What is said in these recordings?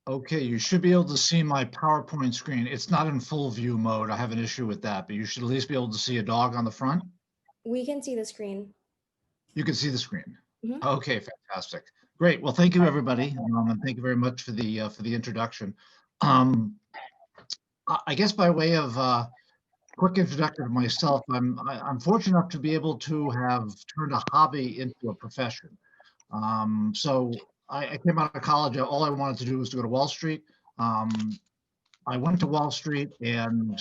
Okay, you should be able to see my PowerPoint screen. It's not in full view mode. I have an issue with that, but you should at least be able to see a dog on the front. We can see the screen. You can see the screen. Mhm. Okay, fantastic. Great. Well, thank you, everybody, and thank you very much for the introduction. Um, I guess by way of quick introduction of myself, I'm fortunate enough to be able to have turned a hobby into a profession. So I came out of college. All I wanted to do was to go to Wall Street. Um, I went to Wall Street and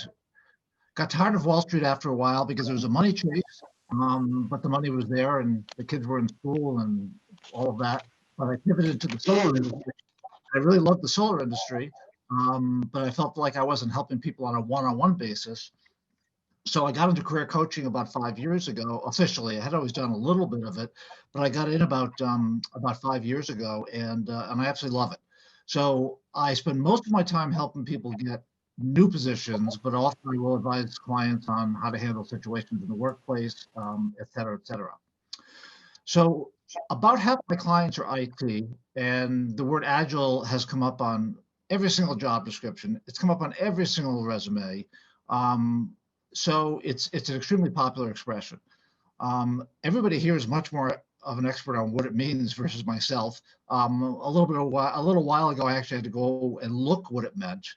got tired of Wall Street after a while because it was a money chase. But the money was there and the kids were in school and all of that. But I pivoted to the solar industry. I really loved the solar industry, but I felt like I wasn't helping people on a one-on-one basis. So I got into career coaching about 5 years ago. Officially, I had always done a little bit of it, but I got in about 5 years ago, and I absolutely love it. So I spend most of my time helping people get new positions, but also I will advise clients on how to handle situations in the workplace, et cetera, et cetera. So about half my clients are IT, and the word agile has come up on every single job description. It's come up on every single resume. Um, so it's an extremely popular expression. Everybody here is much more of an expert on what it means versus myself. A little while ago, I actually had to go and look what it meant.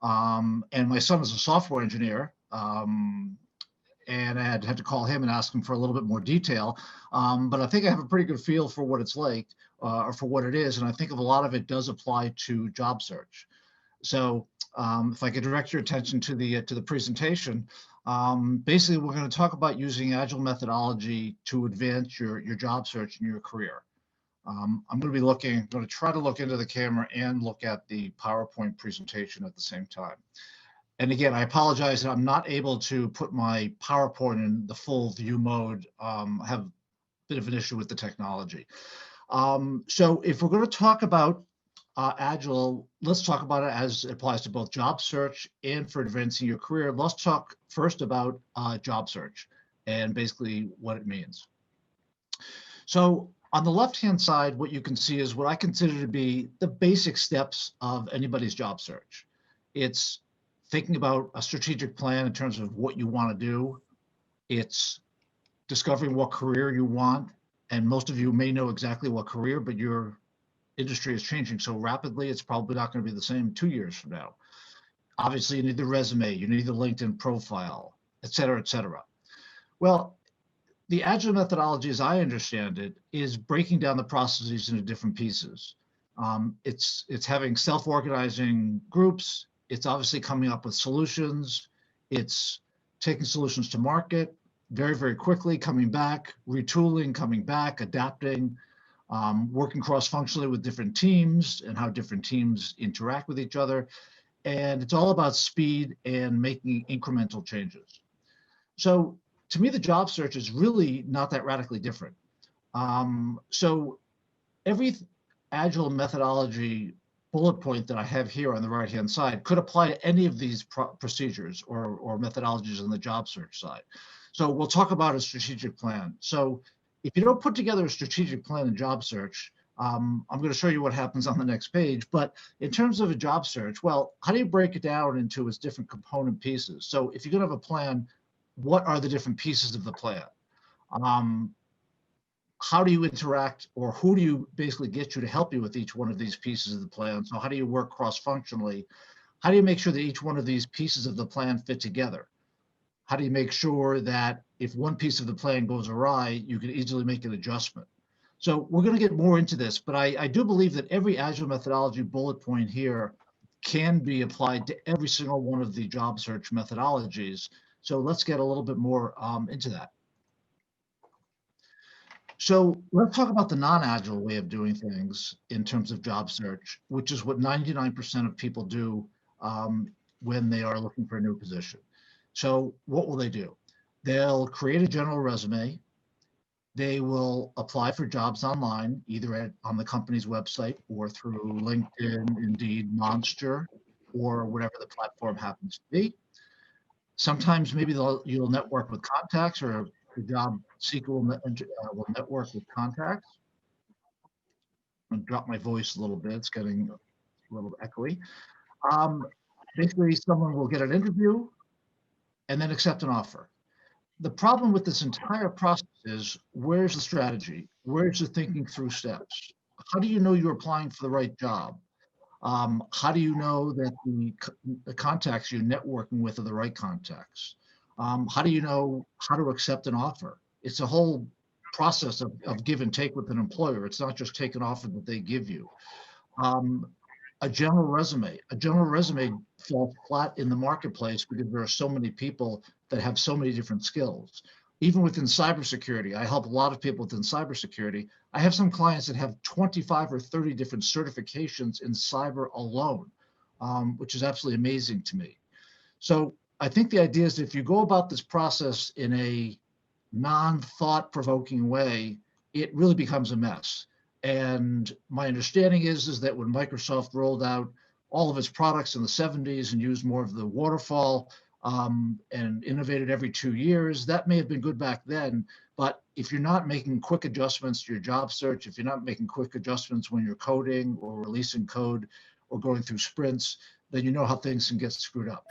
And my son is a software engineer. And I had to call him and ask him for a little bit more detail. But I think I have a pretty good feel for what it's like, or for what it is, and I think a lot of it does apply to job search. So if I could direct your attention to the presentation, basically we're going to talk about using agile methodology to advance your job search and your career. I'm going to try to look into the camera and look at the PowerPoint presentation at the same time. And again, I apologize that I'm not able to put my PowerPoint in the full view mode. I have a bit of an issue with the technology. So if we're going to talk about Agile, let's talk about it as it applies to both job search and for advancing your career. Let's talk first about job search and basically what it means. So on the left-hand side, what you can see is what I consider to be the basic steps of anybody's job search. It's thinking about a strategic plan in terms of what you want to do. It's discovering what career you want. And most of you may know exactly what career, but your industry is changing so rapidly, it's probably not going to be the same 2 years from now. Obviously, you need the resume, you need the LinkedIn profile, et cetera, et cetera. Well, the Agile methodology, as I understand it, is breaking down the processes into different pieces. It's having self-organizing groups. It's obviously coming up with solutions. It's taking solutions to market very, very quickly, coming back, retooling, coming back, adapting, working cross-functionally with different teams and how different teams interact with each other. And it's all about speed and making incremental changes. So to me, the job search is really not that radically different. So every Agile methodology bullet point that I have here on the right-hand side could apply to any of these procedures or methodologies on the job search side. So we'll talk about a strategic plan. So if you don't put together a strategic plan in job search, I'm going to show you what happens on the next page. But in terms of a job search, well, how do you break it down into its different component pieces? So if you're going to have a plan, what are the different pieces of the plan? How do you interact, or who do you basically get you to help you with each one of these pieces of the plan? So how do you work cross-functionally? How do you make sure that each one of these pieces of the plan fit together? How do you make sure that if one piece of the plan goes awry, you can easily make an adjustment? So we're going to get more into this, but I do believe that every Agile methodology bullet point here can be applied to every single one of the job search methodologies. So let's get a little bit more into that. So let's talk about the non-Agile way of doing things in terms of job search, which is what 99% of people do when they are looking for a new position. So what will they do? They'll create a general resume. They will apply for jobs online, either on the company's website or through LinkedIn, Indeed, Monster, or whatever the platform happens to be. Sometimes maybe you'll network with contacts, or the job seeker will network with contacts. I'm going to drop my voice a little bit. It's getting a little echoey. Basically, someone will get an interview and then accept an offer. The problem with this entire process is, where's the strategy? Where's the thinking through steps? How do you know you're applying for the right job? How do you know that the contacts you're networking with are the right contacts? How do you know how to accept an offer? It's a whole process of give and take with an employer. It's not just take an offer that they give you. A general resume falls flat in the marketplace because there are so many people that have so many different skills. Even within cybersecurity, I help a lot of people within cybersecurity. I have some clients that have 25 or 30 different certifications in cyber alone, which is absolutely amazing to me. So I think the idea is, if you go about this process in a non-thought provoking way, it really becomes a mess. And my understanding is that when Microsoft rolled out all of its products in the 70s and used more of the waterfall, and innovated every 2 years, that may have been good back then. But if you're not making quick adjustments to your job search, if you're not making quick adjustments when you're coding or releasing code or going through sprints, then you know how things can get screwed up.